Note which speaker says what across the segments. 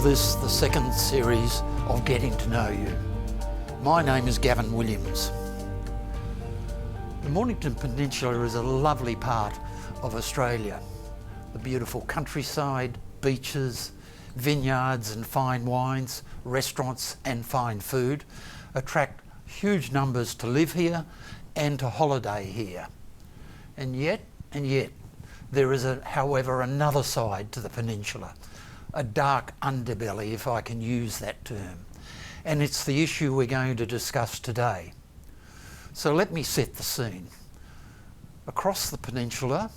Speaker 1: this, the second series of Getting to Know You. My name is Gavin Williams. The Mornington Peninsula is a lovely part of Australia. The beautiful countryside, beaches, vineyards and fine wines, restaurants and fine food attract huge numbers to live here and to holiday here. And yet, there is, however, another side to the peninsula, a dark underbelly, if I can use that term. And it's the issue we're going to discuss today. So let me set the scene. Across the peninsula,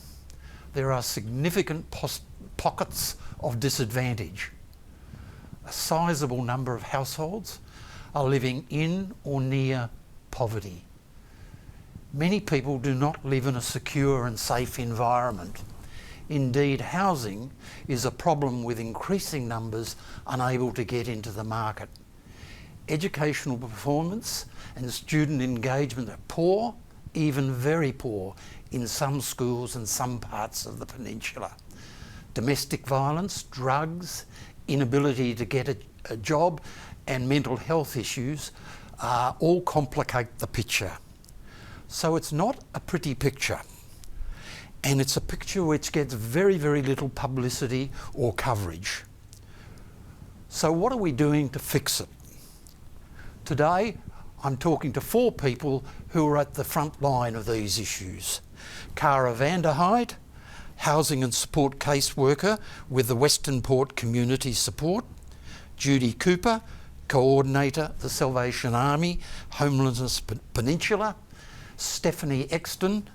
Speaker 1: there are significant pockets of disadvantage. A sizable number of households are living in or near poverty. Many people do not live in a secure and safe environment. Indeed, housing is a problem with increasing numbers unable to get into the market. Educational performance and student engagement are poor, even very poor, in some schools and some parts of the peninsula. Domestic violence, drugs, inability to get a job and mental health issues all complicate the picture. So it's not a pretty picture. And it's a picture which gets very, very little publicity or coverage. So what are we doing to fix it? Today, I'm talking to 4 people who are at the front line of these issues. Cara Vanderheid, Housing and Support Caseworker with the Western Port Community Support. Judy Cooper, Coordinator, the Salvation Army, Homelessness Peninsula. Stephanie Exton,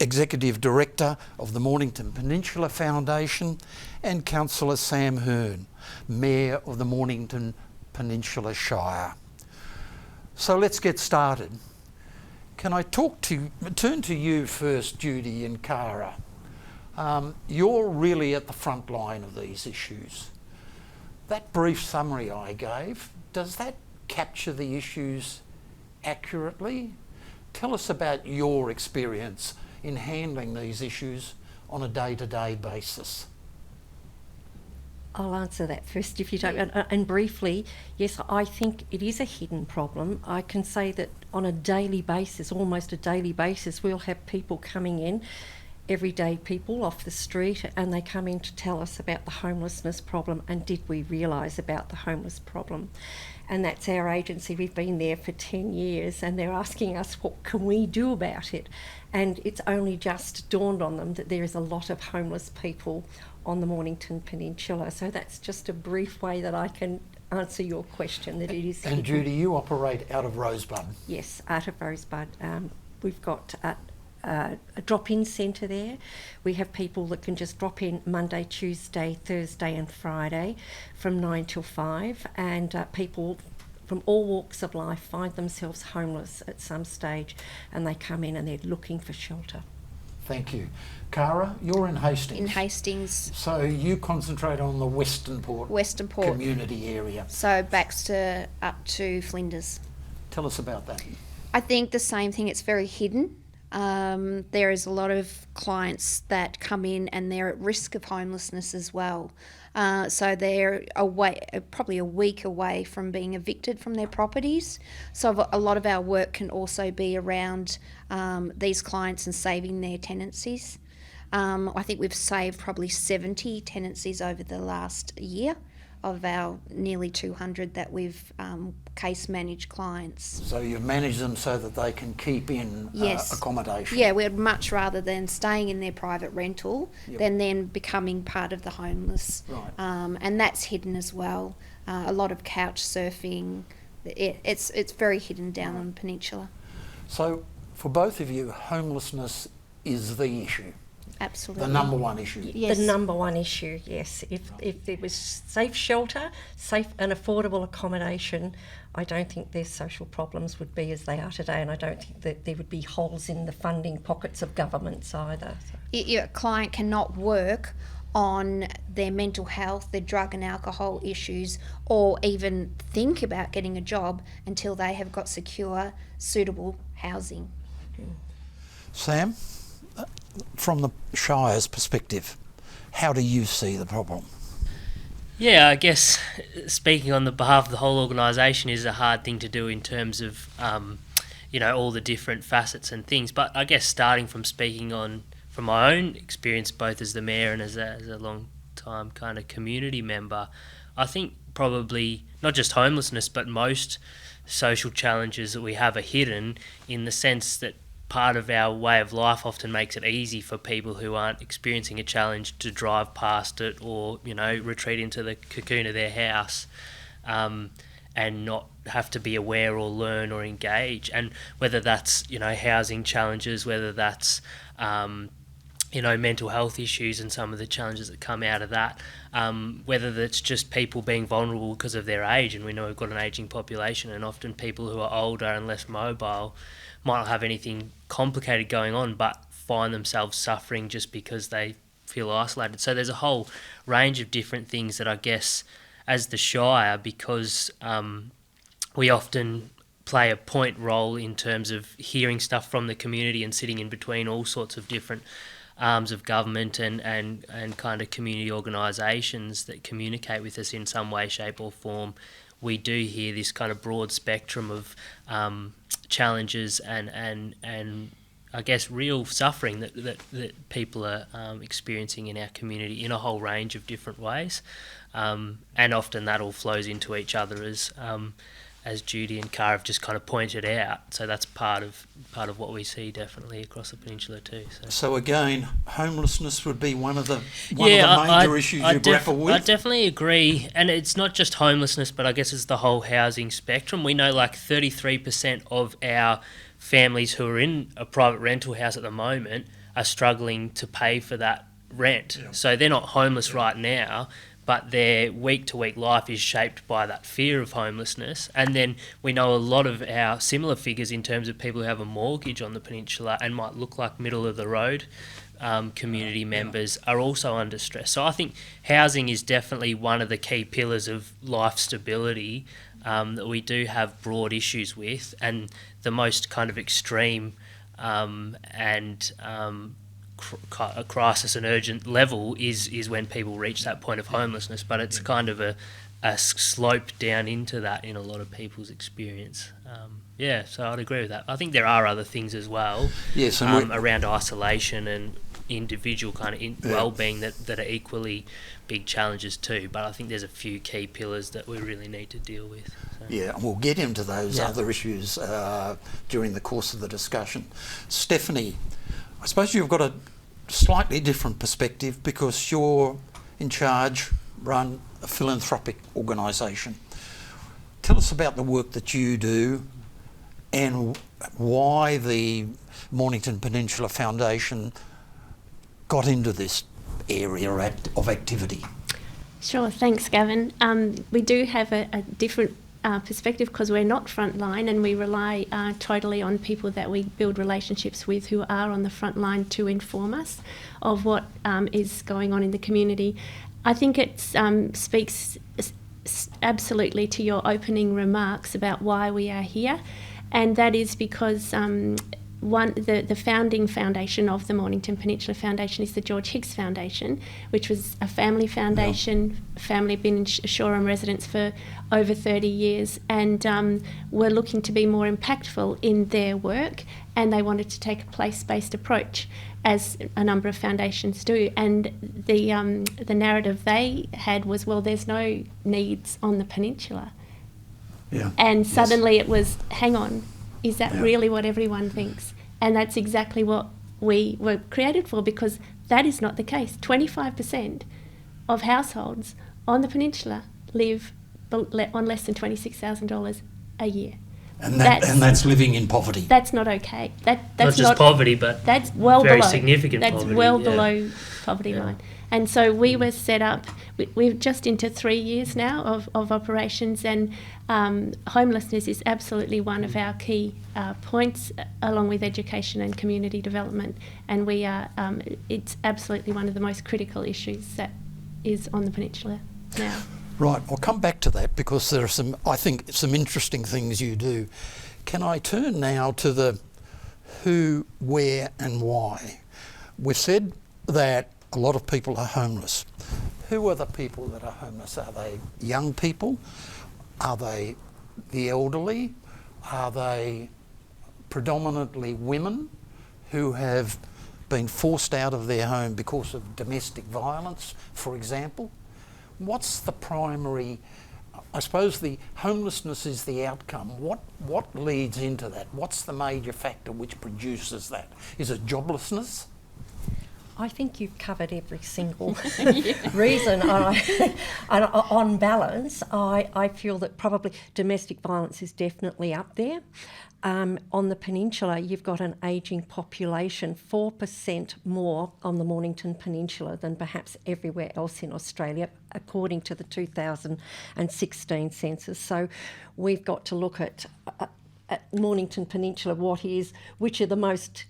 Speaker 1: Executive Director of the Mornington Peninsula Foundation, and Councillor Sam Hearn, Mayor of the Mornington Peninsula Shire. So let's get started. Can I turn to you first, Judy and Cara? You're really at the front line of these issues. That brief summary I gave, does that capture the issues accurately? Tell us about your experience in handling these issues on a day-to-day basis.
Speaker 2: I'll answer that first if you don't. And briefly, yes, I think it is a hidden problem. I can say that on a daily basis, almost a daily basis, we'll have people coming in, everyday people off the street, and they come in to tell us about the homelessness problem and did we realise about the homeless problem. And that's our agency. We've been there for 10 years and they're asking us what can we do about it. And it's only just dawned on them that there is a lot of homeless people on the Mornington Peninsula. So that's just a brief way that I can answer your question, that it is.
Speaker 1: And Judy, you operate out of Rosebud?
Speaker 2: Yes, out of Rosebud. We've got a drop-in centre there. We have people that can just drop in Monday, Tuesday, Thursday and Friday from 9 till 5, and people from all walks of life find themselves homeless at some stage and they come in and they're looking for shelter.
Speaker 1: Thank you. Cara, you're in Hastings.
Speaker 3: In Hastings.
Speaker 1: So you concentrate on the Western Port community area.
Speaker 3: So Baxter up to Flinders.
Speaker 1: Tell us about that.
Speaker 3: I think the same thing, it's very hidden. There is a lot of clients that come in and they're at risk of homelessness as well. So they're probably a week away from being evicted from their properties. So a lot of our work can also be around these clients and saving their tenancies. I think we've saved probably 70 tenancies over the last year of our nearly 200 that we've case managed clients.
Speaker 1: So you've managed them so that they can keep in accommodation?
Speaker 3: Yeah, we'd much rather than staying in their private rental than then becoming part of the homeless.
Speaker 1: Right.
Speaker 3: And that's hidden as well. A lot of couch surfing. It's very hidden down on the peninsula.
Speaker 1: So for both of you, homelessness is the issue?
Speaker 3: Absolutely.
Speaker 1: The number one issue?
Speaker 3: Yes.
Speaker 2: The number one issue, yes. If there was safe shelter, safe and affordable accommodation, I don't think their social problems would be as they are today, and I don't think that there would be holes in the funding pockets of governments either.
Speaker 3: Your client cannot work on their mental health, their drug and alcohol issues, or even think about getting a job until they have got secure, suitable housing.
Speaker 1: Sam, from the Shire's perspective, how do you see the problem?
Speaker 4: Yeah, I guess speaking on the behalf of the whole organisation is a hard thing to do in terms of, all the different facets and things. But I guess starting from speaking on from my own experience, both as the mayor and as a long time kind of community member, I think probably not just homelessness, but most social challenges that we have are hidden in the sense that part of our way of life often makes it easy for people who aren't experiencing a challenge to drive past it or, retreat into the cocoon of their house and not have to be aware or learn or engage. And whether that's, housing challenges, whether that's, mental health issues and some of the challenges that come out of that, whether that's just people being vulnerable because of their age, and we know we've got an ageing population, and often people who are older and less mobile might not have anything complicated going on but find themselves suffering just because they feel isolated. So there's a whole range of different things that I guess as the Shire, because we often play a point role in terms of hearing stuff from the community and sitting in between all sorts of different arms of government and kind of community organisations that communicate with us in some way, shape or form. We do hear this kind of broad spectrum of challenges and I guess real suffering that people are experiencing in our community in a whole range of different ways, and often that all flows into each other as Judy and Cara have just kind of pointed out. So that's part of what we see definitely across the peninsula too.
Speaker 1: So again, homelessness would be one of the major issues you grapple with?
Speaker 4: I definitely agree. And it's not just homelessness, but I guess it's the whole housing spectrum. We know like 33% of our families who are in a private rental house at the moment are struggling to pay for that rent. Yeah. So they're not homeless right now, but their week-to-week life is shaped by that fear of homelessness. And then we know a lot of our similar figures in terms of people who have a mortgage on the peninsula and might look like middle-of-the-road community members are also under stress. So I think housing is definitely one of the key pillars of life stability that we do have broad issues with, and the most kind of extreme and a crisis and urgent level is when people reach that point of homelessness, but it's kind of a slope down into that in a lot of people's experience. So I'd agree with that. I think there are other things as well,
Speaker 1: yes,
Speaker 4: around isolation and individual kind of well-being that are equally big challenges too, but I think there's a few key pillars that we really need to deal with. So.
Speaker 1: Yeah, and we'll get into those other issues during the course of the discussion. Stephanie, I suppose you've got a slightly different perspective because you're in charge, run a philanthropic organisation. Tell us about the work that you do and why the Mornington Peninsula Foundation got into this area of activity.
Speaker 5: Sure, thanks Gavin. We do have a different perspective because we're not frontline, and we rely totally on people that we build relationships with who are on the front line to inform us of what is going on in the community. I think it speaks absolutely to your opening remarks about why we are here, and that is because the founding foundation of the Mornington Peninsula Foundation is the George Higgs Foundation, which was a family foundation. Family have been in Shoreham residents for over 30 years, and were looking to be more impactful in their work, and they wanted to take a place-based approach, as a number of foundations do. And the narrative they had was, well, there's no needs on the peninsula.
Speaker 1: Yeah.
Speaker 5: And suddenly it was, hang on, is that really what everyone thinks? And that's exactly what we were created for, because that is not the case. 25% of households on the peninsula live on less than $26,000 a year.
Speaker 1: And that's living in poverty.
Speaker 5: That's not okay. That's
Speaker 4: not just poverty, but
Speaker 5: that's well
Speaker 4: very
Speaker 5: below.
Speaker 4: significant
Speaker 5: that's
Speaker 4: poverty.
Speaker 5: That's well below poverty line. And so we were set up, we're just into 3 years now of operations, and homelessness is absolutely one of our key points, along with education and community development. And we are, it's absolutely one of the most critical issues that is on the peninsula now.
Speaker 1: Right, I'll come back to that because there are some interesting things you do. Can I turn now to the who, where and why? We've said that a lot of people are homeless. who are the people that are homeless? Are they young people? Are they the elderly? Are they predominantly women who have been forced out of their home because of domestic violence, for example? What's the primary, I suppose the homelessness is the outcome. What leads into that? What's the major factor which produces that? Is it joblessness?
Speaker 2: I think you've covered every single reason. And on balance, I feel that probably domestic violence is definitely up there. On the Peninsula, you've got an ageing population, 4% more on the Mornington Peninsula than perhaps everywhere else in Australia, according to the 2016 census. So we've got to look at Mornington Peninsula, which are the most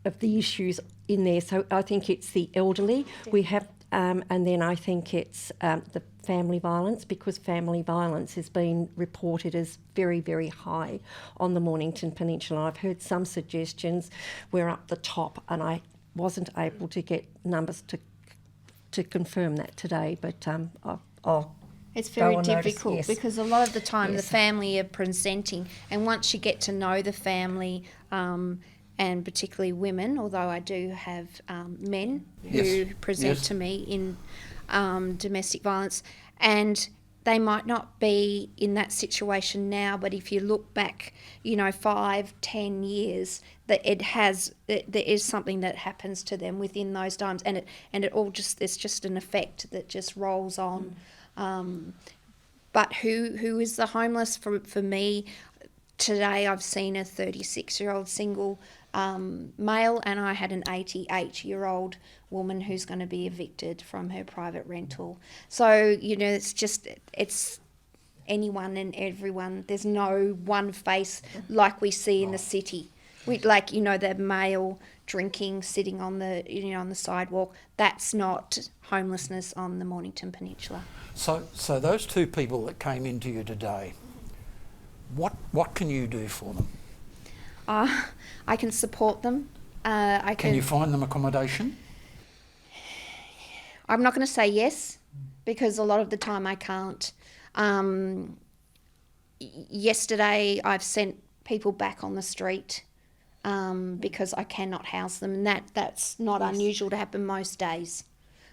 Speaker 2: of the issues in there. So I think it's the elderly. We have, and then I think it's the family violence, because family violence has been reported as very, very high on the Mornington Peninsula. I've heard some suggestions we're up the top, and I wasn't able to get numbers to confirm that today, but I'll
Speaker 3: It's very
Speaker 2: go on
Speaker 3: difficult
Speaker 2: notice, yes.
Speaker 3: because a lot of the time the
Speaker 2: Yes.
Speaker 3: family are presenting, and once you get to know the family, and particularly women, although I do have men who
Speaker 1: Yes.
Speaker 3: present
Speaker 1: Yes.
Speaker 3: to me in domestic violence, and they might not be in that situation now, but if you look back, 5-10 years, that there is something that happens to them within those times, and it all it's just an effect that just rolls on. But who is the homeless? For me, today I've seen a 36-year-old single male, and I had an 88-year-old woman who's going to be evicted from her private rental. So, it's anyone and everyone. There's no one face like we see in the city. The male drinking, sitting on the sidewalk. That's not homelessness on the Mornington Peninsula.
Speaker 1: So those two people that came into you today, what can you do for them?
Speaker 3: I can support them.
Speaker 1: Can you find them accommodation?
Speaker 3: I'm not going to say yes, because a lot of the time I can't. Yesterday I've sent people back on the street because I cannot house them, and that's not unusual to happen most days.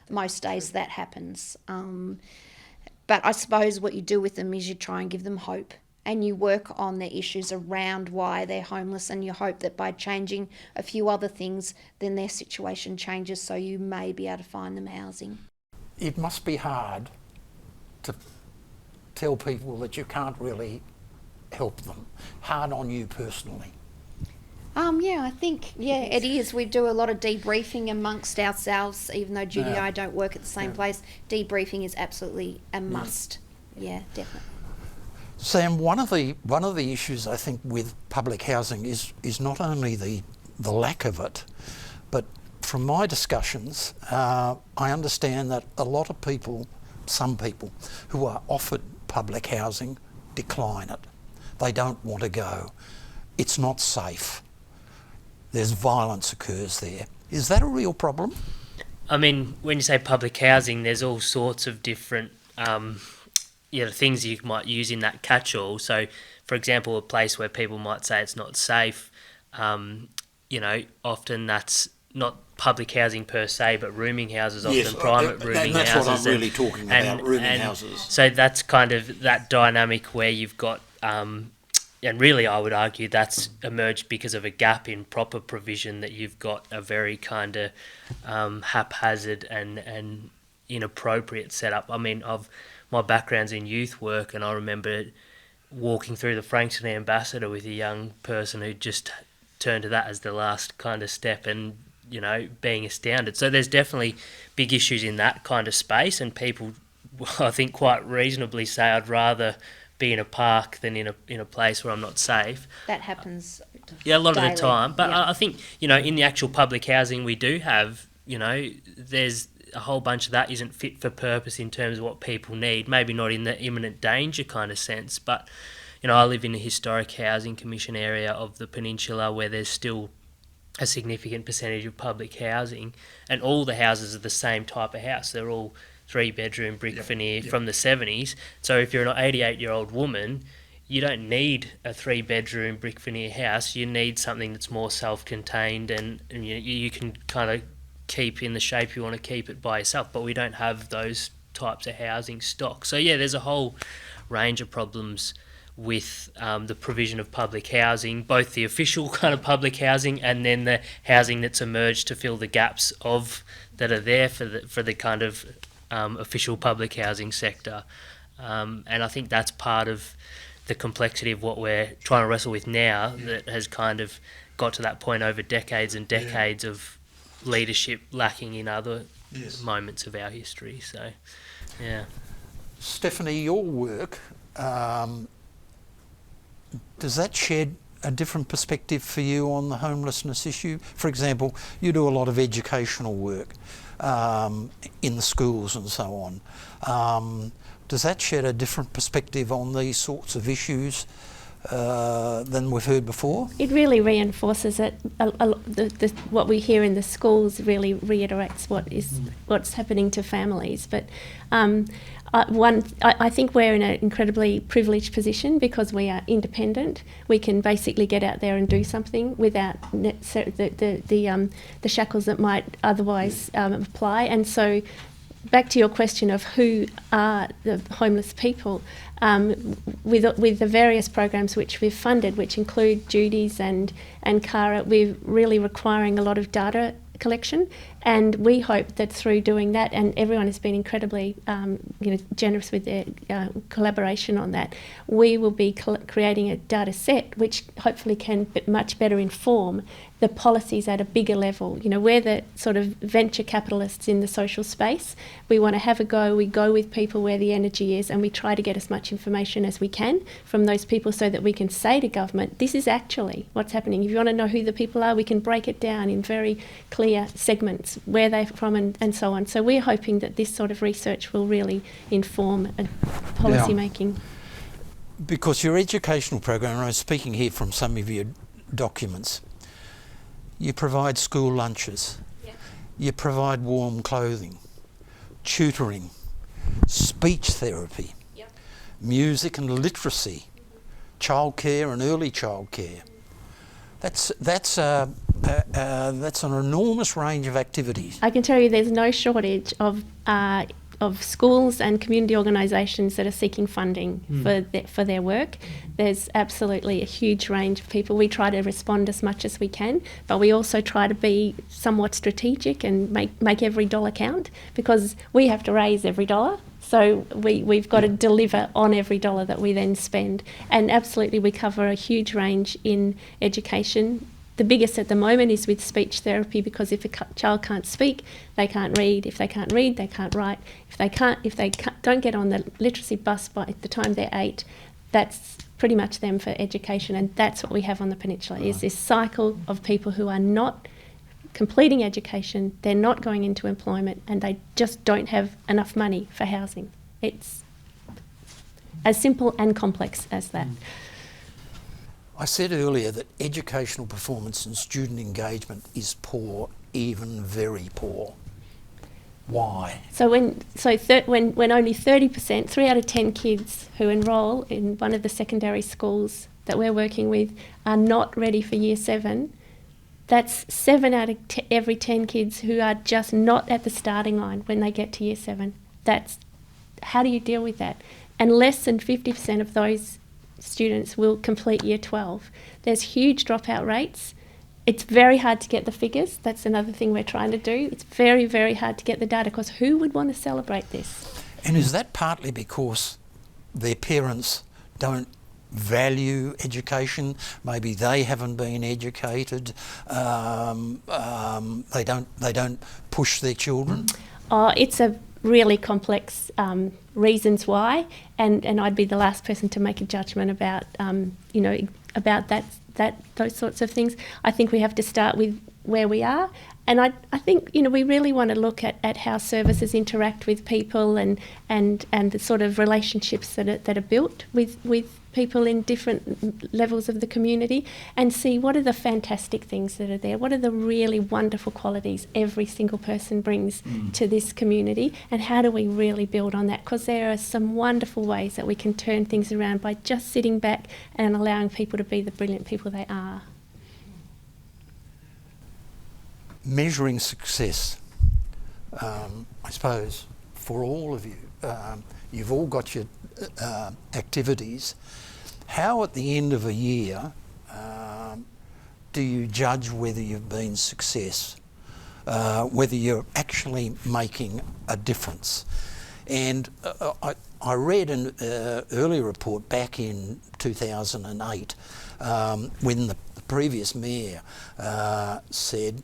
Speaker 3: Most days that happens. But I suppose what you do with them is you try and give them hope, and you work on the issues around why they're homeless, and you hope that by changing a few other things, then their situation changes, so you may be able to find them housing.
Speaker 1: It must be hard to tell people that you can't really help them. Hard on you personally.
Speaker 3: I think it is. We do a lot of debriefing amongst ourselves, even though Judy and I don't work at the same place. Debriefing is absolutely a must. Yeah, definitely.
Speaker 1: Sam, one of the issues I think with public housing is not only the lack of it, but from my discussions, I understand that a lot of people, some people who are offered public housing, decline it. They don't want to go. It's not safe. There's violence occurs there. Is that a real problem?
Speaker 4: I mean, when you say public housing, there's all sorts of different things you might use in that catch-all. So, for example, a place where people might say it's not safe, often that's not public housing per se, but rooming houses, often private rooming houses.
Speaker 1: That's what I'm really talking about, rooming houses.
Speaker 4: So that's kind of that dynamic where you've got, and really I would argue that's emerged because of a gap in proper provision, that you've got a very kind of haphazard and inappropriate setup. I mean, my background's in youth work, and I remember walking through the Frankston Ambassador with a young person who just turned to that as the last kind of step, and being astounded. So there's definitely big issues in that kind of space, and people, I think, quite reasonably say I'd rather be in a park than in a place where I'm not safe.
Speaker 3: That happens.
Speaker 4: Yeah, a lot
Speaker 3: daily.
Speaker 4: of the time. But I think in the actual public housing we do have, there's a whole bunch of that isn't fit for purpose in terms of what people need. Maybe not in the imminent danger kind of sense, but I live in a historic housing commission area of the Peninsula where there's still a significant percentage of public housing, and all the houses are the same type of house. They're all 3-bedroom brick veneer from the 70s. So if you're an 88-year-old woman, you don't need a 3-bedroom brick veneer house. You need something that's more self-contained, and you can kind of keep in the shape you want to keep it by yourself. But we don't have those types of housing stock. So yeah, there's a whole range of problems with the provision of public housing, both the official kind of public housing and then the housing that's emerged to fill the gaps that are there for the kind of official public housing sector. And I think that's part of the complexity of what we're trying to wrestle with now, that has kind of got to that point over decades and decades of leadership lacking in other moments of our history. So, yeah.
Speaker 1: Stephanie, your work, does that shed a different perspective for you on the homelessness issue? For example, you do a lot of educational work in the schools and so on. Does that shed a different perspective on these sorts of issues than we've heard before?
Speaker 5: It really reinforces it. What we hear in the schools really reiterates what's happening to families. But I think we're in an incredibly privileged position because we are independent. We can basically get out there and do something without the shackles that might otherwise apply. And so, back to your question of who are the homeless people, with the various programs which we've funded, which include Judy's and Cara, we're really requiring a lot of data collection, and we hope that through doing that, and everyone has been incredibly generous with their collaboration on that, we will be creating a data set which hopefully can much better inform the policies at a bigger level. You know, we're the sort of venture capitalists in the social space. We want to have a go. We go with people where the energy is, and we try to get as much information as we can from those people so that we can say to government, this is actually what's happening. If you want to know who the people are, we can break it down in very clear segments, where they're from and so on. So we're hoping that this sort of research will really inform policy making.
Speaker 1: Because your educational program, and I'm speaking here from some of your documents, you provide school lunches, you provide warm clothing, tutoring, speech therapy, music and literacy, childcare and early childcare. That's an enormous range of activities.
Speaker 5: I can tell you there's no shortage of schools and community organisations that are seeking funding for their work. There's absolutely a huge range of people. We try to respond as much as we can, but we also try to be somewhat strategic and make every dollar count, because we have to raise every dollar. So we've got to deliver on every dollar that we then spend. And absolutely we cover a huge range in education. The biggest at the moment is with speech therapy, because if a child can't speak, they can't read. If they can't read, they can't write. If they don't get on the literacy bus by the time they're 8, that's pretty much them for education. And that's what we have on the Peninsula, is this cycle of people who are not completing education, they're not going into employment, and they just don't have enough money for housing. It's as simple and complex as that.
Speaker 1: I said earlier that educational performance and student engagement is poor, even very poor. Why?
Speaker 5: So when only 30%, 3 out of 10 kids who enrol in one of the secondary schools that we're working with are not ready for Year 7, that's 7 out of every 10 kids who are just not at the starting line when they get to Year 7. How do you deal with that? And less than 50% of those students will complete Year 12. There's huge dropout rates. It's very hard to get the figures. That's another thing we're trying to do. It's very, very hard to get the data, because who would want to celebrate this?
Speaker 1: And is that partly because their parents don't value education? Maybe they haven't been educated. They don't push their children.
Speaker 5: It's a really complex reasons why, and I'd be the last person to make a judgment about about those sorts of things. I think we have to start with where we are. And I think, we really want to look at how services interact with people and the sort of relationships that are built with people in different levels of the community, and see what are the fantastic things that are there, what are the really wonderful qualities every single person brings to this community, and how do we really build on that, because there are some wonderful ways that we can turn things around by just sitting back and allowing people to be the brilliant people they are.
Speaker 1: Measuring success, I suppose, for all of you, you've all got your activities. How at the end of a year do you judge whether you've been success, whether you're actually making a difference? And I read an earlier report back in 2008 when the previous mayor said,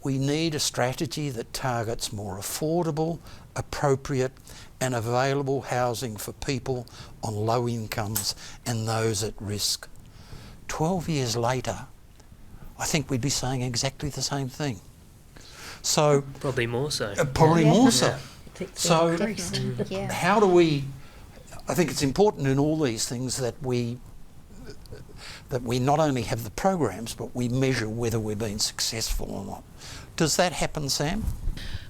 Speaker 1: we need a strategy that targets more affordable, appropriate and available housing for people on low incomes and those at risk. 12 years later, I think we'd be saying exactly the same thing. So
Speaker 4: Probably more so.
Speaker 1: Probably more so.
Speaker 2: Yeah.
Speaker 1: So
Speaker 3: Yeah.
Speaker 1: how do we, I think it's important in all these things that we not only have the programs, but we measure whether we're being successful or not. Does that happen, Sam?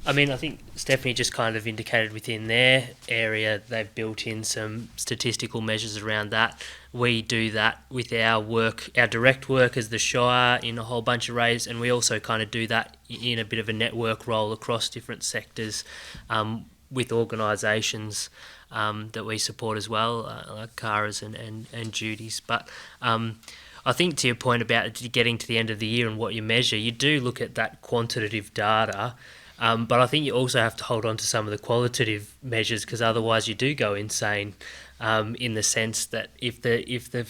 Speaker 4: I mean, I think Stephanie just kind of indicated within their area they've built in some statistical measures around that. We do that with our work, our direct work as the Shire in a whole bunch of ways, and we also kind of do that in a bit of a network role across different sectors with organisations that we support as well, like Cara's and Judy's. But I think to your point about getting to the end of the year and what you measure, you do look at that quantitative data, but I think you also have to hold on to some of the qualitative measures, because otherwise you do go insane, in the sense that if the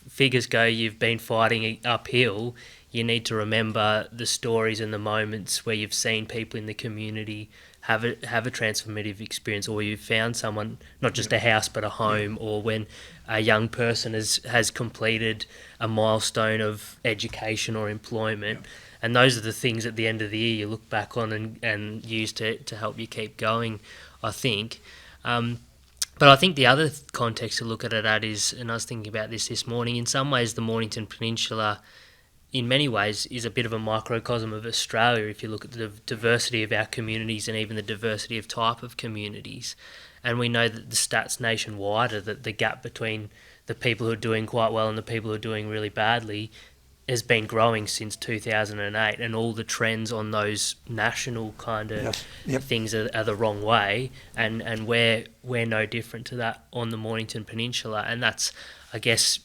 Speaker 4: figures go you've been fighting uphill, you need to remember the stories and the moments where you've seen people in the community have a transformative experience, or you've found someone, not just a house but a home, or when a young person has completed a milestone of education or employment. And those are the things at the end of the year you look back on and use to help you keep going, I think. But I think the other context to look at it at is, and I was thinking about this morning, in some ways the Mornington Peninsula in many ways is a bit of a microcosm of Australia if you look at the diversity of our communities and even the diversity of type of communities. And we know that the stats nationwide are that the gap between the people who are doing quite well and the people who are doing really badly has been growing since 2008, and all the trends on those national kind of things are the wrong way, and we're no different to that on the Mornington Peninsula. And that's, I guess,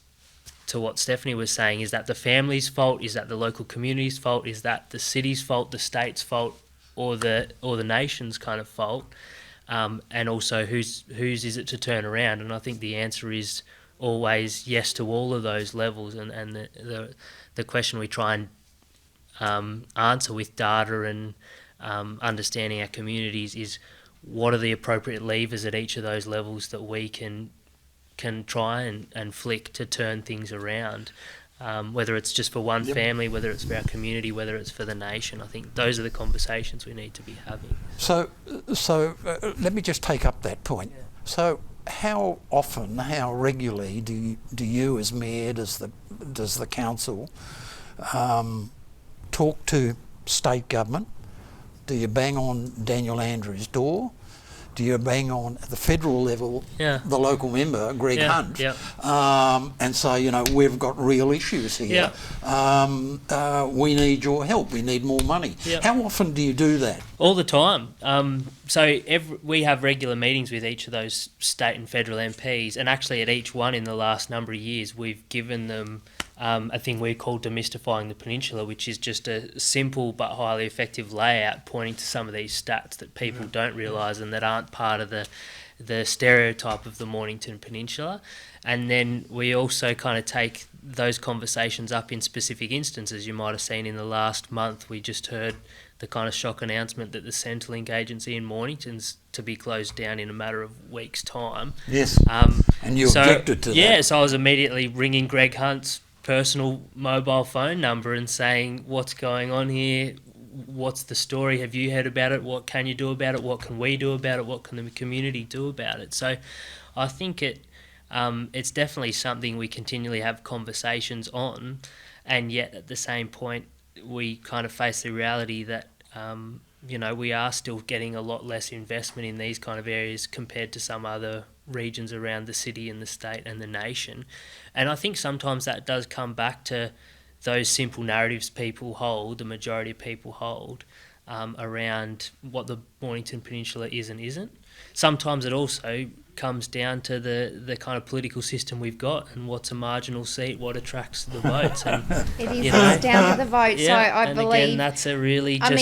Speaker 4: to what Stephanie was saying, is that the family's fault, is that the local community's fault, is that the city's fault, the state's fault, or the nation's kind of fault, and also whose is it to turn around? And I think the answer is always yes to all of those levels, and the question we try and answer with data and understanding our communities is, what are the appropriate levers at each of those levels that we can try and flick to turn things around, whether it's just for one family, whether it's for our community, whether it's for the nation. I think those are the conversations we need to be having. So
Speaker 1: let me just take up that point. Yeah. So how often, how regularly do you as mayor, does the council talk to state government? Do you bang on Daniel Andrews' door? Do you bang on at the federal level, the local member, Greg Hunt, and say, we've got real issues here. We need your help. We need more money. How often do you do that?
Speaker 4: All the time. So we have regular meetings with each of those state and federal MPs, and actually at each one in the last number of years, we've given them a thing we call Demystifying the Peninsula, which is just a simple but highly effective layout pointing to some of these stats that people don't realise and that aren't part of the stereotype of the Mornington Peninsula. And then we also kind of take those conversations up in specific instances. You might have seen in the last month we just heard the kind of shock announcement that the Centrelink agency in Mornington's to be closed down in a matter of weeks' time.
Speaker 1: Yes, and you objected to that.
Speaker 4: Yeah, so I was immediately ringing Greg Hunt's personal mobile phone number and saying, what's going on here? What's the story? Have you heard about it? What can you do about it? What can we do about it? What can the community do about it? So I think it's definitely something we continually have conversations on, and yet at the same point we kind of face the reality that we are still getting a lot less investment in these kind of areas compared to some other regions around the city and the state and the nation. And I think sometimes that does come back to those simple narratives people hold, the majority of people hold, around what the Mornington Peninsula is and isn't. Sometimes it also comes down to the kind of political system we've got and what's a marginal seat, what attracts the votes. And,
Speaker 3: it is it's down to the vote.
Speaker 4: Yeah,
Speaker 3: so I believe...
Speaker 4: again, that's a really just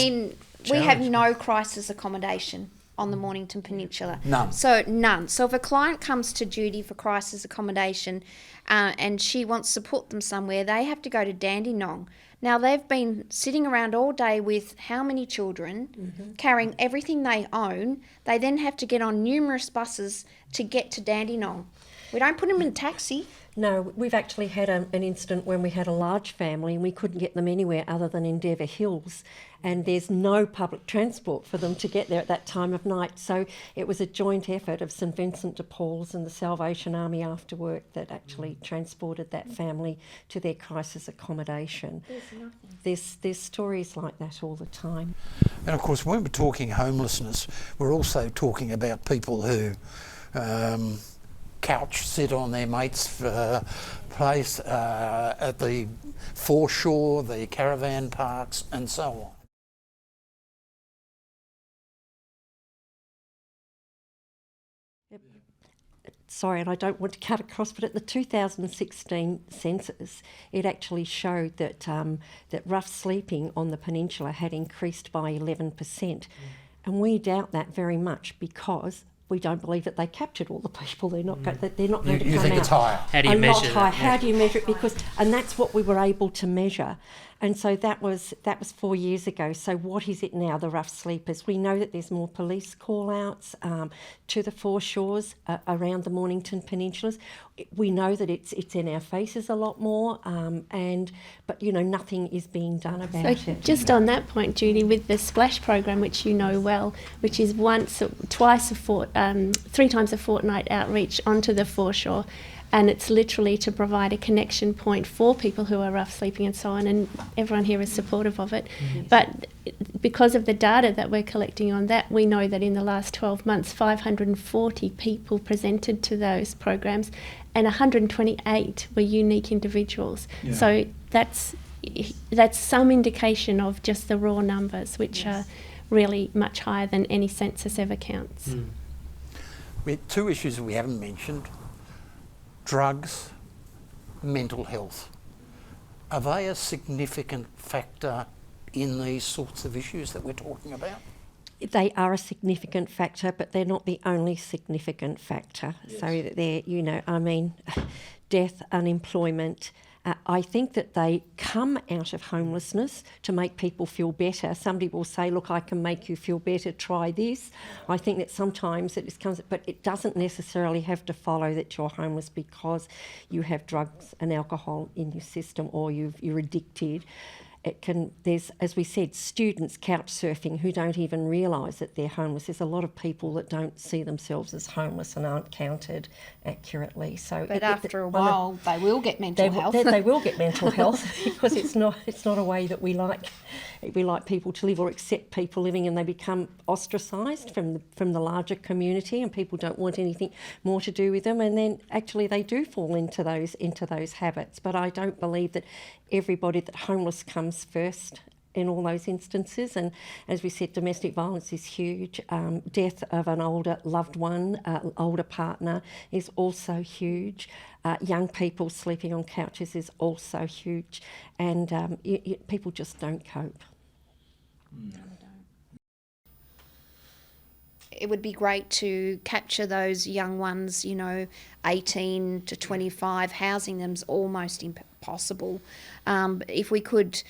Speaker 3: we have
Speaker 4: challenge.
Speaker 3: no crisis accommodation on the Mornington Peninsula.
Speaker 1: None.
Speaker 3: So none. So if a client comes to Judy for crisis accommodation and she wants to put them somewhere, they have to go to Dandenong. Now, they've been sitting around all day with how many children, carrying everything they own. They then have to get on numerous buses to get to Dandenong. We don't put them in a taxi.
Speaker 2: No, we've actually had an incident when we had a large family and we couldn't get them anywhere other than Endeavour Hills, and there's no public transport for them to get there at that time of night. So it was a joint effort of St Vincent de Paul's and the Salvation Army after work that actually transported that family to their crisis accommodation. There's stories like that all the time.
Speaker 1: And of course, when we're talking homelessness, we're also talking about people who couch sit on their mate's place at the foreshore, the caravan parks and so on.
Speaker 2: Sorry, and I don't want to cut across, but at the 2016 census, it actually showed that that rough sleeping on the peninsula had increased by 11%. And we doubt that very much because we don't believe that they captured all the people. They're not going to come out.
Speaker 1: You think it's higher?
Speaker 4: How do you measure that?
Speaker 2: How do you measure it? And that's what we were able to measure. And so that was 4 years ago. So what is it now, the rough sleepers? We know that there's more police call-outs to the foreshores around the Mornington Peninsulas. We know that it's in our faces a lot more, but nothing is being done about it.
Speaker 5: Just on that point, Judy, with the Splash program, which you know well, which is 3 times a fortnight outreach onto the foreshore. And it's literally to provide a connection point for people who are rough sleeping and so on, and everyone here is supportive of it. Mm-hmm. But because of the data that we're collecting on that, we know that in the last 12 months, 540 people presented to those programs, and 128 were unique individuals. Yeah. So that's some indication of just the raw numbers, which are really much higher than any census ever counts.
Speaker 1: Mm. We have 2 issues that we haven't mentioned. Drugs, mental health. Are they a significant factor in these sorts of issues that we're talking about?
Speaker 2: They are a significant factor, but they're not the only significant factor. Yes. So that they're, death, unemployment. I think that they come out of homelessness to make people feel better. Somebody will say, look, I can make you feel better, try this. I think that sometimes it comes, but it doesn't necessarily have to follow that you're homeless because you have drugs and alcohol in your system or you're addicted. There's, as we said, students couch surfing who don't even realise that they're homeless. There's a lot of people that don't see themselves as homeless and aren't counted accurately. So,
Speaker 3: but after a while, they will get mental health.
Speaker 2: They will get mental health because it's not a way that we like people to live or accept people living, and they become ostracised from the larger community, and people don't want anything more to do with them, and then actually they do fall into those habits. But I don't believe that everybody that homeless comes first in all those instances. And as we said, domestic violence is huge. Death of an older loved one, older partner is also huge. Young people sleeping on couches is also huge. And people just don't cope.
Speaker 3: It would be great to capture those young ones, 18 to 25. Housing them's almost impossible. If we could,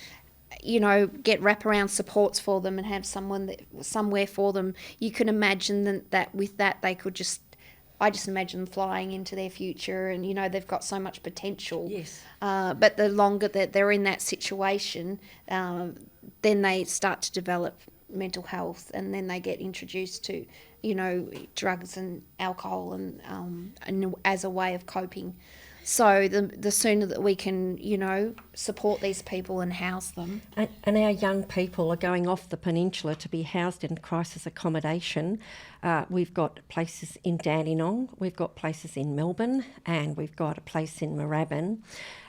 Speaker 3: get wraparound supports for them and have somewhere for them, you can imagine that with that they could just I just imagine them flying into their future, and they've got so much potential.
Speaker 2: Yes.
Speaker 3: But the longer that they're in that situation, then they start to develop mental health, and then they get introduced to drugs and alcohol and as a way of coping. So the sooner that we can, support these people and house them.
Speaker 2: And our young people are going off the peninsula to be housed in crisis accommodation. We've got places in Dandenong, we've got places in Melbourne, and we've got a place in Moorabbin.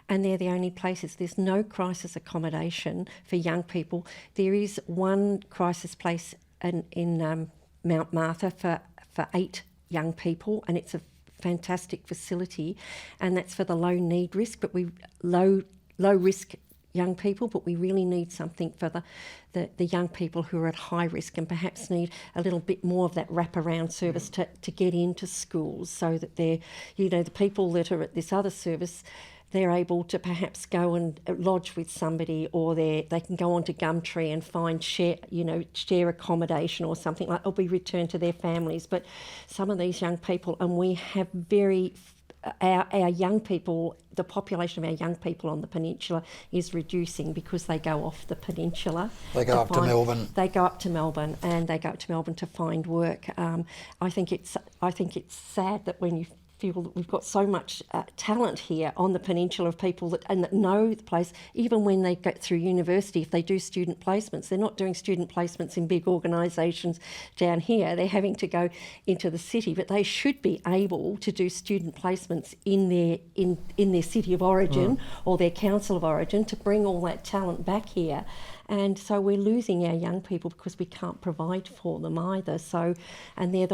Speaker 2: And they're the only places. There's no crisis accommodation for young people. There is one crisis place in Mount Martha for 8 young people, and it's a fantastic facility, and that's for the low need risk, but low risk young people, but we really need something for the young people who are at high risk and perhaps need a little bit more of that wraparound service to get into schools, so that they're, the people that are at this other service, they're able to perhaps go and lodge with somebody, or they can go onto Gumtree and find share accommodation or something like, or be returned to their families. But some of these young people, and we have our young people, the population of our young people on the peninsula is reducing because they go off the peninsula.
Speaker 1: They go up to Melbourne.
Speaker 2: They go up to Melbourne, and they go up to Melbourne to find work. I think it's sad that when you feel that we've got so much talent here on the peninsula of people that know the place, even when they go through university, if they do student placements, they're not doing student placements in big organisations down here. They're having to go into the city, but they should be able to do student placements in their city of origin or their council of origin to bring all that talent back here. And so we're losing our young people because we can't provide for them either. So, and they're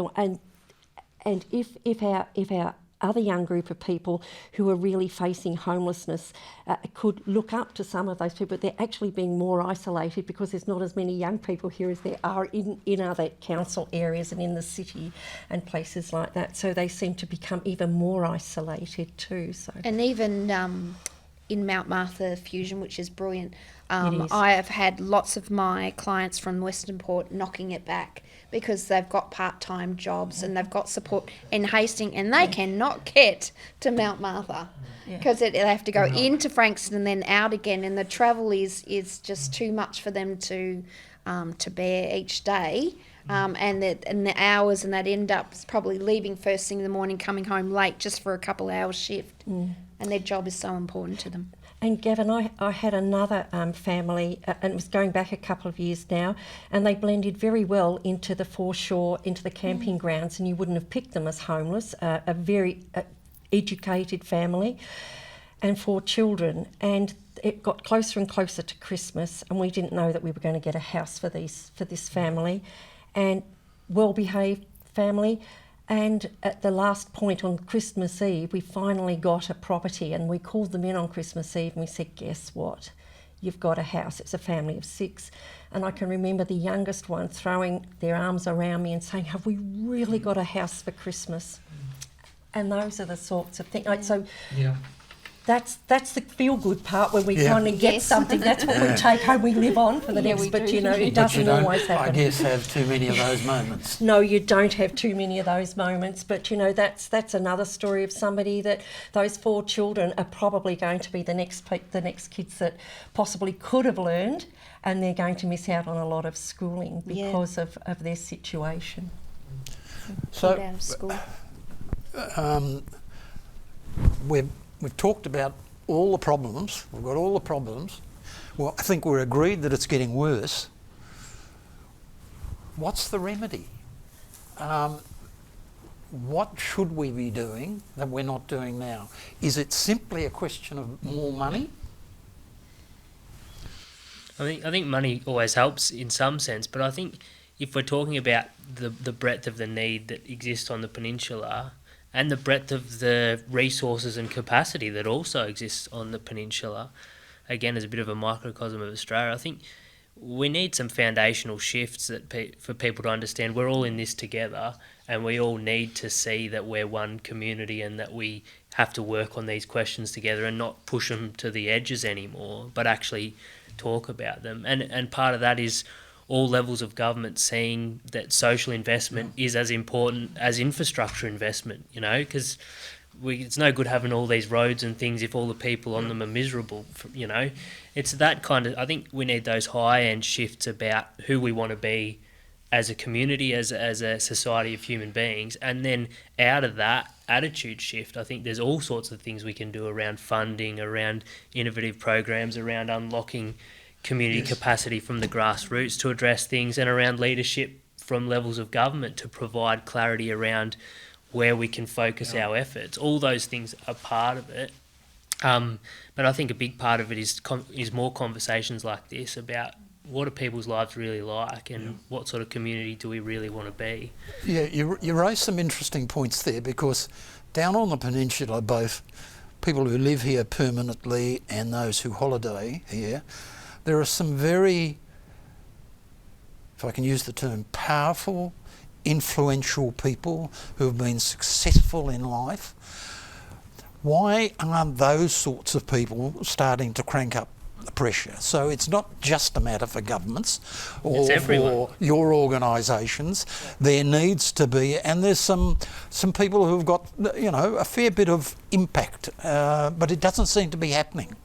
Speaker 2: and if our other young group of people who are really facing homelessness could look up to some of those people, they're actually being more isolated because there's not as many young people here as there are in other council areas and in the city and places like that. So they seem to become even more isolated too. So.
Speaker 3: And even in Mount Martha Fusion, which is brilliant,
Speaker 2: It is.
Speaker 3: I have had lots of my clients from Western Port knocking it back because they've got part-time jobs and they've got support in Hastings, and they cannot get to Mount Martha because they have to go into Frankston and then out again, and the travel is just too much for them to bear each day. And the hours, and they'd end up probably leaving first thing in the morning, coming home late just for a couple hours shift. And their job is so important to them.
Speaker 2: And Gavin, I had another family, and it was going back a couple of years now, and they blended very well into the foreshore, into the camping grounds, and you wouldn't have picked them as homeless. A very educated family and 4 children, and it got closer and closer to Christmas, and we didn't know that we were going to get a house for this family, and well-behaved family. And at the last point on Christmas Eve, we finally got a property, and we called them in on Christmas Eve and we said, guess what? You've got a house. It's a family of 6. And I can remember the youngest one throwing their arms around me and saying, have we really got a house for Christmas? And those are the sorts of things. So that's the feel-good part when we finally get something. That's what we take home, we live on for the next, but it doesn't always happen.
Speaker 1: I guess have too many of those moments.
Speaker 2: No, you don't have too many of those moments, but that's another story of somebody that those 4 children are probably going to be the next kids that possibly could have learned, and they're going to miss out on a lot of schooling because of their situation.
Speaker 1: So
Speaker 3: Out of school.
Speaker 1: We've talked about all the problems. We've got all the problems. Well, I think we're agreed that it's getting worse. What's the remedy? What should we be doing that we're not doing now? Is it simply a question of more money?
Speaker 4: I think money always helps in some sense, but I think if we're talking about the breadth of the need that exists on the peninsula, and the breadth of the resources and capacity that also exists on the peninsula, again, as a bit of a microcosm of Australia, I think we need some foundational shifts for people to understand we're all in this together, and we all need to see that we're one community and that we have to work on these questions together and not push them to the edges anymore, but actually talk about them. And part of that is all levels of government seeing that social investment is as important as infrastructure investment, you know, because it's no good having all these roads and things if all the people on them are miserable, you know. It's that kind of, I think we need those high-end shifts about who we want to be as a community, as a society of human beings, and then out of that attitude shift, I think there's all sorts of things we can do around funding, around innovative programs, around unlocking community capacity from the grassroots to address things, and around leadership from levels of government to provide clarity around where we can focus our efforts. All those things are part of it. But I think a big part of it is more conversations like this about what are people's lives really like, and what sort of community do we really want to be.
Speaker 1: Yeah, you raise some interesting points there, because down on the peninsula, both people who live here permanently and those who holiday here, there are some very, if I can use the term, powerful, influential people who have been successful in life. Why aren't those sorts of people starting to crank up the pressure? So it's not just a matter for governments or for your organisations. There needs to be, and there's some people who've got, you know, a fair bit of impact, but it doesn't seem to be happening.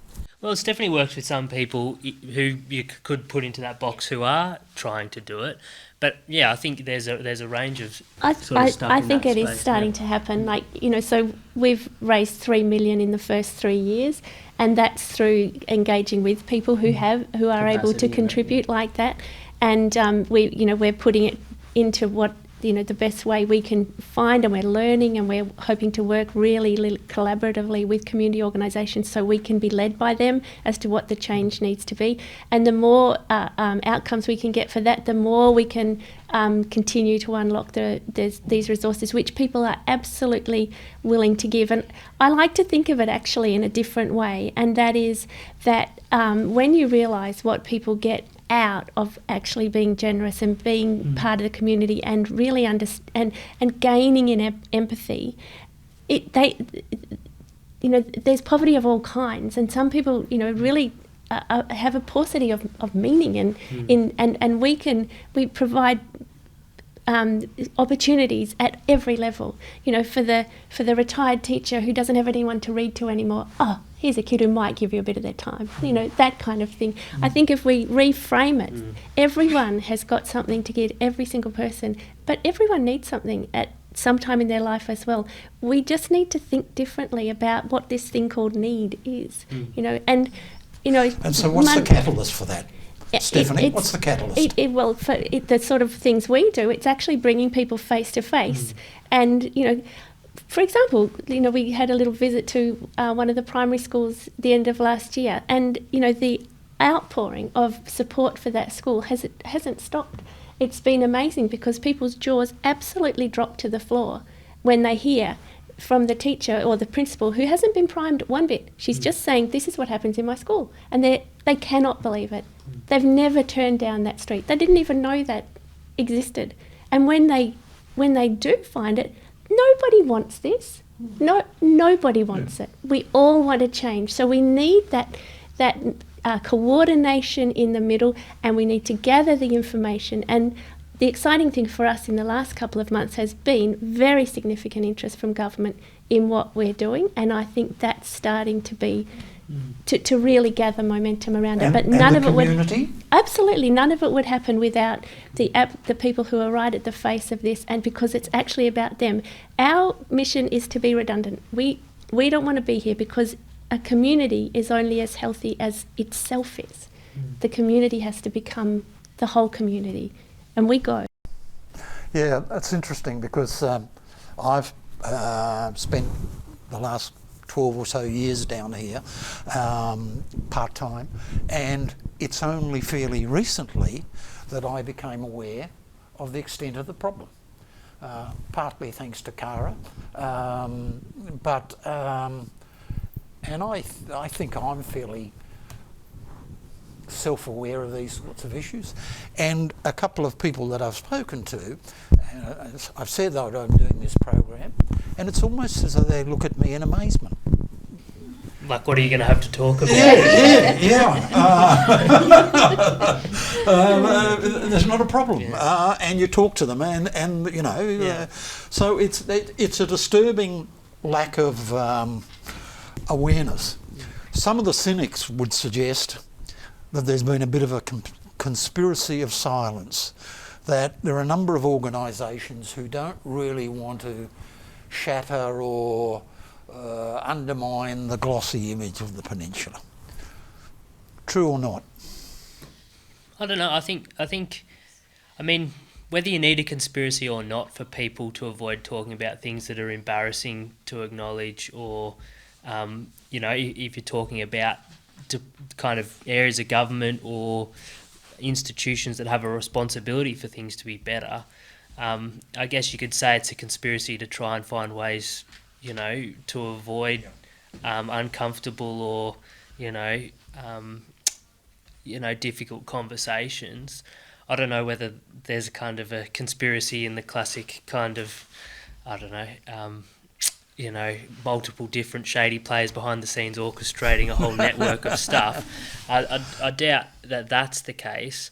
Speaker 4: Well, it's definitely worked with some people who you could put into that box who are trying to do it. But yeah, I think there's a range of
Speaker 5: I think it
Speaker 4: space,
Speaker 5: is starting to happen. Like, you know, so we've raised $3 million in the first 3 years, and that's through engaging with people who are able to contribute like that. And we're putting it into what, you know, the best way we can find, and we're learning, and we're hoping to work really collaboratively with community organisations so we can be led by them as to what the change needs to be. And the more outcomes we can get for that, the more we can continue to unlock these resources, which people are absolutely willing to give. And I like to think of it actually in a different way, and that is that when you realise what people get out of actually being generous and being part of the community and really and gaining in empathy, there's poverty of all kinds, and some people, you know, really have a paucity of meaning, and we provide opportunities at every level. You know, for the retired teacher who doesn't have anyone to read to anymore, here's a kid who might give you a bit of their time. You know, that kind of thing. I think if we reframe it, everyone has got something to give, every single person, but everyone needs something at some time in their life as well. We just need to think differently about what this thing called need is. You know, and so
Speaker 1: what's the catalyst for that? Stephanie, what's the catalyst?
Speaker 5: The sort of things we do, it's actually bringing people face to face. And, you know, for example, you know, we had a little visit to one of the primary schools at the end of last year, and, you know, the outpouring of support for that school hasn't stopped. It's been amazing, because people's jaws absolutely drop to the floor when they hear from the teacher or the principal, who hasn't been primed one bit. She's just saying, this is what happens in my school. And they cannot believe it. They've never turned down that street. They didn't even know that existed. And when they do find it, nobody wants this. No, nobody wants it. We all want to change. So we need that coordination in the middle, and we need to gather the information. And the exciting thing for us in the last couple of months has been very significant interest from government in what we're doing, and I think that's starting to be to really gather momentum around it. But none of it would absolutely none of it would happen without the people who are right at the face of this, and because it's actually about them. Our mission is to be redundant. We don't want to be here because a community is only as healthy as itself is. The community has to become the whole community. And we go.
Speaker 1: Yeah, that's interesting, because I've spent the last 12 or so years down here, part-time, and it's only fairly recently that I became aware of the extent of the problem, partly thanks to Cara, and I think I'm fairly self-aware of these sorts of issues, and a couple of people that I've spoken to, I've said that I'm doing this program, and it's almost as though they look at me in amazement.
Speaker 4: Like, what are you going to have to talk about?
Speaker 1: There's not a problem, and you talk to them, and you know, so it's a disturbing lack of awareness. Some of the cynics would suggest that there's been a bit of a conspiracy of silence, that there are a number of organisations who don't really want to shatter or undermine the glossy image of the peninsula. True or not?
Speaker 4: I don't know. I think. I mean, whether you need a conspiracy or not for people to avoid talking about things that are embarrassing to acknowledge, or you know, if you're talking about kind of areas of government or institutions that have a responsibility for things to be better, I guess you could say it's a conspiracy to try and find ways, you know, to avoid uncomfortable or, you know, difficult conversations. I don't know whether there's a kind of a conspiracy in the classic kind of, I don't know, you know, multiple different shady players behind the scenes orchestrating a whole network of stuff. I doubt that that's the case,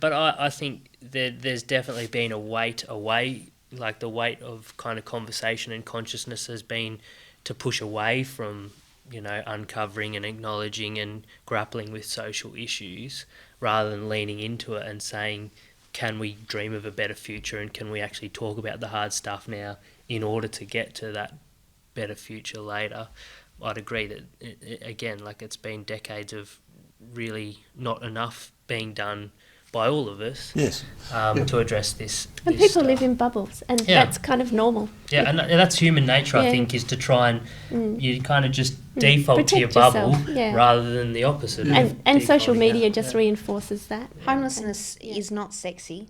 Speaker 4: but I think there's definitely been a weight away, like the weight of kind of conversation and consciousness has been to push away from, you know, uncovering and acknowledging and grappling with social issues, rather than leaning into it and saying, can we dream of a better future and can we actually talk about the hard stuff now in order to get to that better future later. I'd agree that, again, like it's been decades of really not enough being done by all of us to address this.
Speaker 5: And people live in bubbles, and that's kind of normal.
Speaker 4: Yeah, and that's human nature, I think, is to try and you kind of just default to your bubble rather than the opposite.
Speaker 5: And social media just reinforces that.
Speaker 3: Homelessness is not sexy,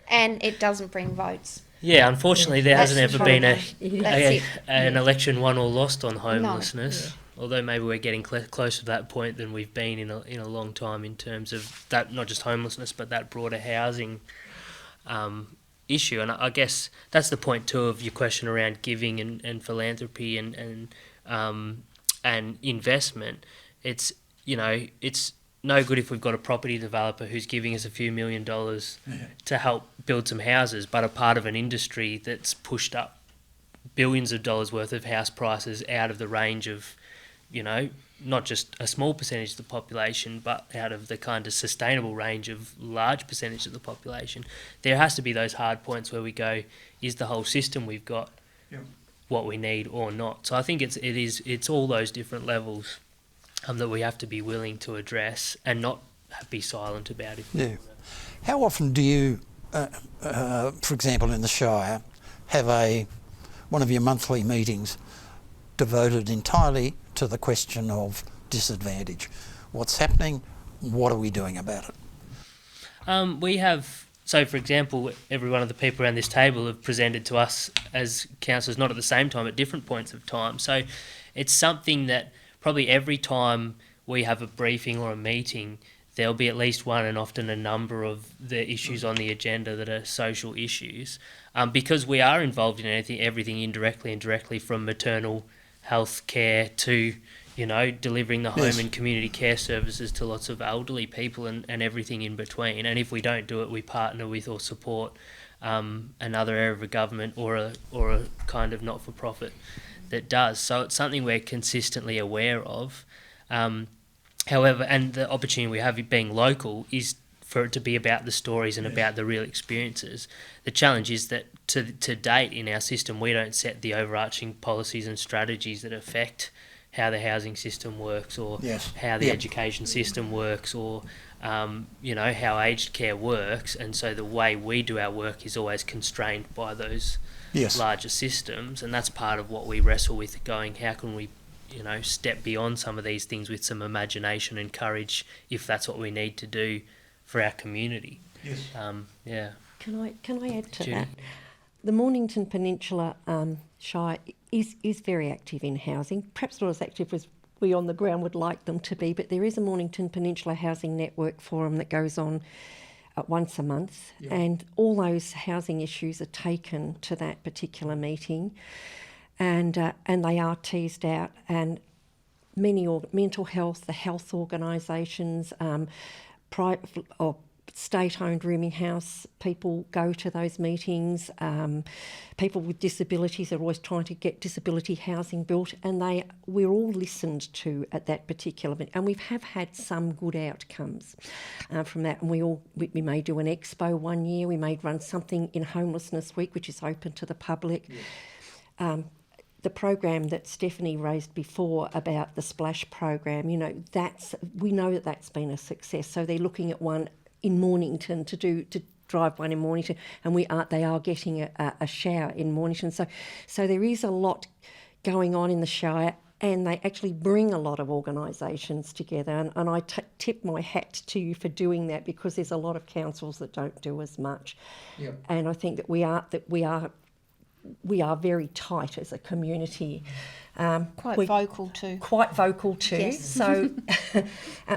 Speaker 3: and it doesn't bring votes.
Speaker 4: Yeah, unfortunately, there hasn't ever been an
Speaker 3: election
Speaker 4: election won or lost on homelessness. No. Although maybe we're getting closer to that point than we've been in a long time in terms of that, not just homelessness, but that broader housing issue. And I guess that's the point too of your question around giving and philanthropy and investment. It's, you know, it's no good if we've got a property developer who's giving us a few $1 million to help build some houses, but a part of an industry that's pushed up billions of dollars worth of house prices out of the range of, you know, not just a small percentage of the population, but out of the kind of sustainable range of large percentage of the population. There has to be those hard points where we go, is the whole system we've got what we need or not? So I think it's all those different levels that we have to be willing to address and not be silent about it.
Speaker 1: Yeah. How often do you, for example, in the Shire, have one of your monthly meetings devoted entirely to the question of disadvantage? What's happening? What are we doing about it?
Speaker 4: We have, so for example, every one of the people around this table have presented to us as councillors, not at the same time, at different points of time. So it's something that probably every time we have a briefing or a meeting, there'll be at least one and often a number of the issues on the agenda that are social issues, because we are involved in everything indirectly and directly, from maternal health care to, you know, delivering the home and community care services to lots of elderly people and everything in between. And if we don't do it, we partner with or support another area of a government or a kind of not-for-profit that does. So it's something we're consistently aware of. However, and the opportunity we have being local is for it to be about the stories and about the real experiences. The challenge is that to date in our system, we don't set the overarching policies and strategies that affect how the housing system works, or how the education system works, or you know, how aged care works. And so the way we do our work is always constrained by those larger systems, and that's part of what we wrestle with, going, how can we, you know, step beyond some of these things with some imagination and courage, if that's what we need to do for our community.
Speaker 2: Can I add to
Speaker 4: Judy?
Speaker 2: that? The Mornington Peninsula Shire is very active in housing, perhaps not as active as we on the ground would like them to be, but there is a Mornington Peninsula Housing Network Forum that goes on once a month, and all those housing issues are taken to that particular meeting, and they are teased out, and mental health, the health organisations, state-owned rooming house people go to those meetings. People with disabilities are always trying to get disability housing built, and we're all listened to at that particular event, and we have had some good outcomes from that. And we may do an expo one year. We may run something in Homelessness Week, which is open to the public. Yeah. The program that Stephanie raised before about the Splash program, we know that's been a success. So they're looking at one in Mornington to drive one in Mornington, and they are getting a shower in Mornington. So there is a lot going on in the Shire, and they actually bring a lot of organisations together. And I tip my hat to you for doing that, because there's a lot of councils that don't do as much. Yep. And I think that we are very tight as a community.
Speaker 3: Quite vocal too.
Speaker 2: Quite vocal too. Yes. So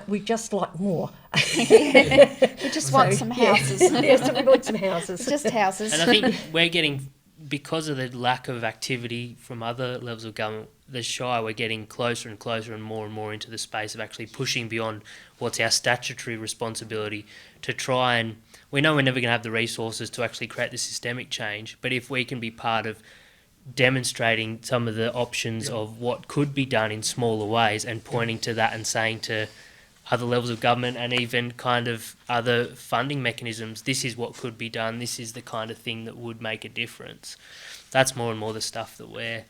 Speaker 2: we just like more.
Speaker 3: We just want some houses.
Speaker 2: Yes, we want some houses.
Speaker 3: Just houses.
Speaker 4: And I think we're getting, because of the lack of activity from other levels of government, the Shire, we're getting closer and closer and more into the space of actually pushing beyond what's our statutory responsibility to try and... We know we're never going to have the resources to actually create the systemic change, but if we can be part of demonstrating some of the options of what could be done in smaller ways and pointing to that and saying to other levels of government and even kind of other funding mechanisms, this is what could be done, this is the kind of thing that would make a difference. That's more and more the stuff that we're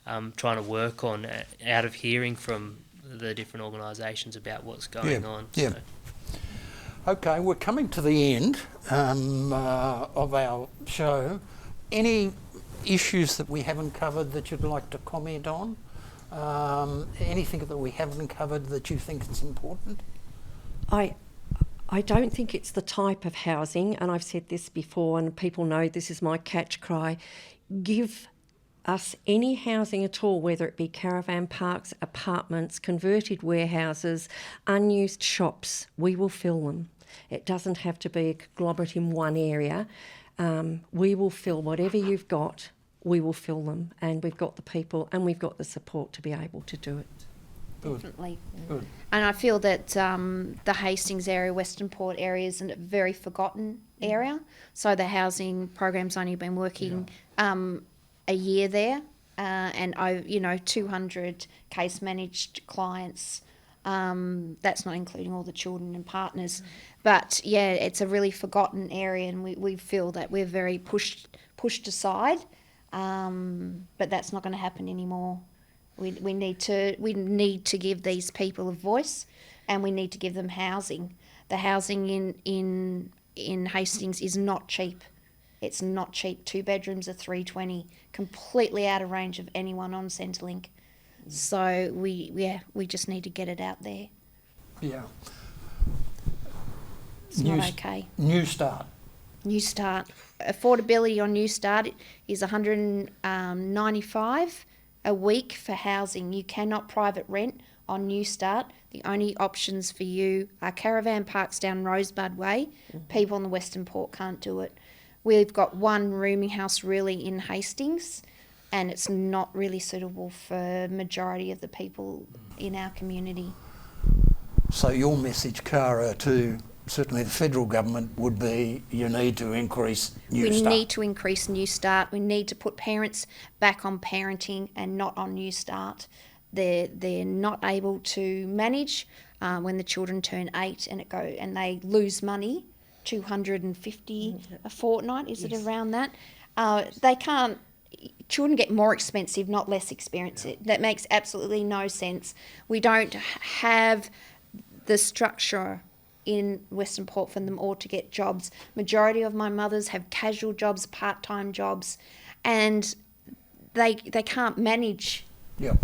Speaker 4: trying to work on out of hearing from the different organisations about what's going on.
Speaker 1: Yeah. So. Okay, we're coming to the end of our show. Any issues that we haven't covered that you'd like to comment on? Anything that we haven't covered that you think is important?
Speaker 2: I don't think it's the type of housing, and I've said this before, and people know this is my catch cry. Give us any housing at all, whether it be caravan parks, apartments, converted warehouses, unused shops, we will fill them. It doesn't have to be a conglomerate in one area. We will fill whatever you've got, we will fill them, and we've got the people and we've got the support to be able to do it.
Speaker 1: Good.
Speaker 3: Definitely.
Speaker 1: Good.
Speaker 3: And I feel that the Hastings area, Western Port area is a very forgotten area. So the housing program's only been working a year there, and 200 case managed clients. That's not including all the children and partners. But yeah, it's a really forgotten area, and we feel that we're very pushed aside. But that's not going to happen anymore. We need to give these people a voice, and we need to give them housing. The housing in Hastings is not cheap. It's not cheap. 2 bedrooms are $320, completely out of range of anyone on Centrelink. So we just need to get it out there.
Speaker 1: Yeah.
Speaker 3: It's not okay.
Speaker 1: New Start.
Speaker 3: New Start. Affordability on New Start is $195 a week for housing. You cannot private rent on New Start. The only options for you are caravan parks down Rosebud Way. People in the Western Port can't do it. We've got one rooming house really in Hastings, and it's not really suitable for majority of the people in our community.
Speaker 1: So your message, Cara, to certainly the federal government would be you need to increase New Start.
Speaker 3: We need to increase New Start. We need to put parents back on parenting and not on New Start. They're not able to manage when the children turn 8 and they lose money, $250 a fortnight. Is it around that? They can't. Children get more expensive, not less expensive. That makes absolutely no sense. We don't have the structure in Western Port for them all to get jobs. Majority of my mothers have casual jobs, part-time jobs, and they can't manage.
Speaker 1: Yeah.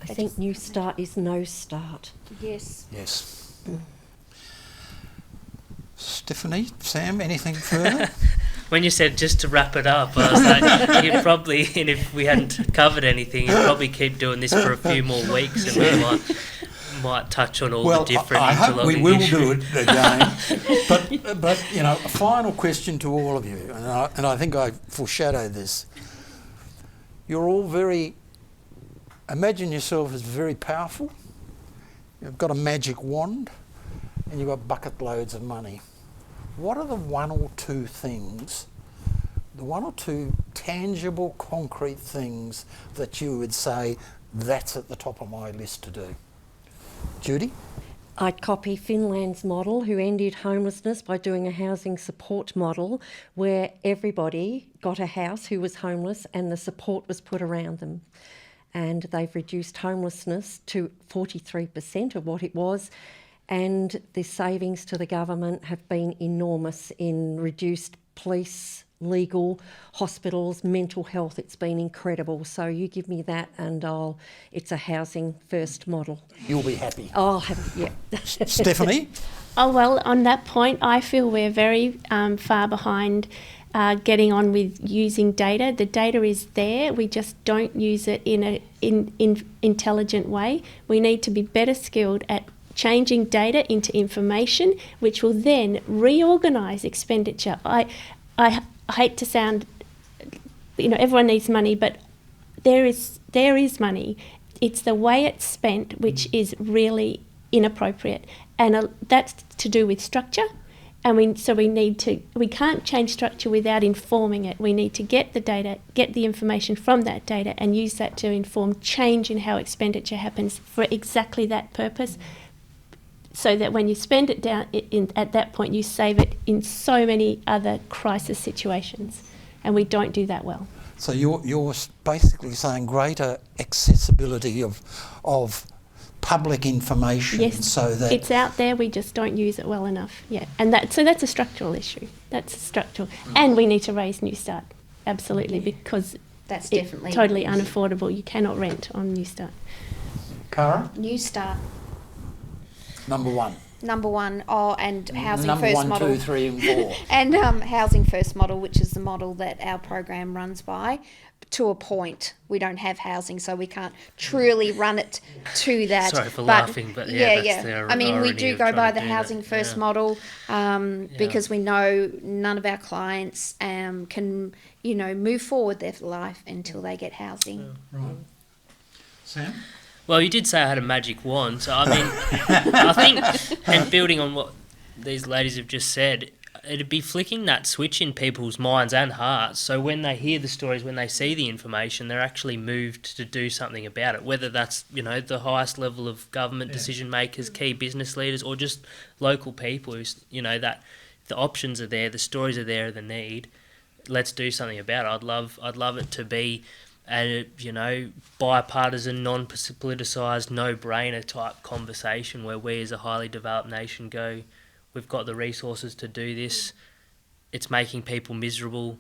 Speaker 2: I think New Start is no start.
Speaker 3: Yes.
Speaker 1: Yes. Stephanie, Sam, anything further?
Speaker 4: When you said just to wrap it up, I was like, you probably, and if we hadn't covered anything, you'd probably keep doing this for a few more weeks, and we might touch on all the different
Speaker 1: I hope we will
Speaker 4: issues.
Speaker 1: do it again. but a final question to all of you, and I think I foreshadowed this. You're all very Imagine yourself as very powerful. You've got a magic wand and you've got bucket loads of money. What are the one or two things, the one or two tangible, concrete things that you would say, that's at the top of my list to do? Judy?
Speaker 2: I'd copy Finland's model, who ended homelessness by doing a housing support model where everybody got a house who was homeless and the support was put around them. And they've reduced homelessness to 43% of what it was, and the savings to the government have been enormous in reduced police, legal, hospitals, mental health. It's been incredible. So you give me that and it's a housing first model.
Speaker 1: You'll be happy.
Speaker 2: I'll have, yeah.
Speaker 1: Stephanie?
Speaker 5: Oh, well, on that point, I feel we're very far behind getting on with using data. The data is there. We just don't use it in an intelligent way. We need to be better skilled at changing data into information, which will then reorganise expenditure. I hate to sound, everyone needs money, but there is money. It's the way it's spent which is really inappropriate, and that's to do with structure. And we can't change structure without informing it. We need to get the data, get the information from that data, and use that to inform change in how expenditure happens for exactly that purpose, so that when you spend it down at that point, you save it in so many other crisis situations, and we don't do that well.
Speaker 1: So you're basically saying greater accessibility of public information,
Speaker 5: yes,
Speaker 1: so that
Speaker 5: it's out there, we just don't use it well enough. Yeah, and that's a structural issue. That's structural, and we need to raise New Start, absolutely, because
Speaker 3: That's
Speaker 5: it's
Speaker 3: definitely
Speaker 5: totally unaffordable. You cannot rent on New Start.
Speaker 1: Cara?
Speaker 3: New Start.
Speaker 1: Number one.
Speaker 3: Number one, and housing
Speaker 1: Number
Speaker 3: first
Speaker 1: one,
Speaker 3: model.
Speaker 1: 2, 3 and 4.
Speaker 3: And housing first model, which is the model that our program runs by. To a point, we don't have housing, so we can't truly run it to that.
Speaker 4: Sorry for laughing, but that's the
Speaker 3: I mean, we
Speaker 4: irony
Speaker 3: do
Speaker 4: of
Speaker 3: go
Speaker 4: trying
Speaker 3: by
Speaker 4: to
Speaker 3: the
Speaker 4: do
Speaker 3: housing
Speaker 4: that.
Speaker 3: first
Speaker 4: Yeah.
Speaker 3: model because we know none of our clients can, move forward their life until they get housing.
Speaker 1: Right. Sam?
Speaker 4: Well, you did say I had a magic wand, so I mean, I think, and building on what these ladies have just said, it'd be flicking that switch in people's minds and hearts, so when they hear the stories, when they see the information, they're actually moved to do something about it, whether that's, the highest level of government decision makers, key business leaders, or just local people who's, that the options are there, the stories are there, the need. Let's do something about it. I'd love it to be a bipartisan, non-politicised, no-brainer type conversation where we as a highly developed nation go, we've got the resources to do this. It's making people miserable,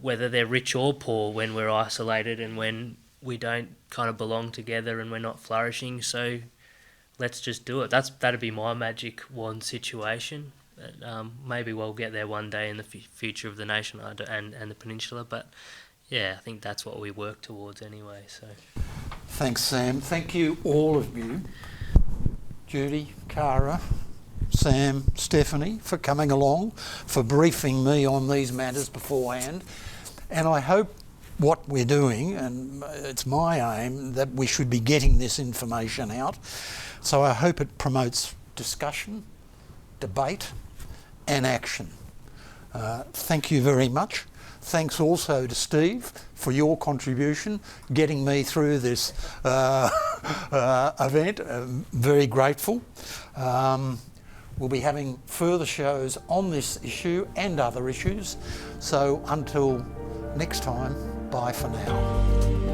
Speaker 4: whether they're rich or poor, when we're isolated and when we don't kind of belong together and we're not flourishing. So let's just do it. That'd be my magic wand situation. Maybe we'll get there one day in the future of the nation and the Peninsula, but yeah, I think that's what we work towards anyway. So,
Speaker 1: Thanks, Sam. Thank you, all of you. Judy, Cara, Sam, Stephanie, for coming along, for briefing me on these matters beforehand. And I hope what we're doing, and it's my aim, that we should be getting this information out. So I hope it promotes discussion, debate and action. Thank you very much. Thanks also to Steve for your contribution, getting me through this event. Very grateful. We'll be having further shows on this issue and other issues. So until next time, bye for now.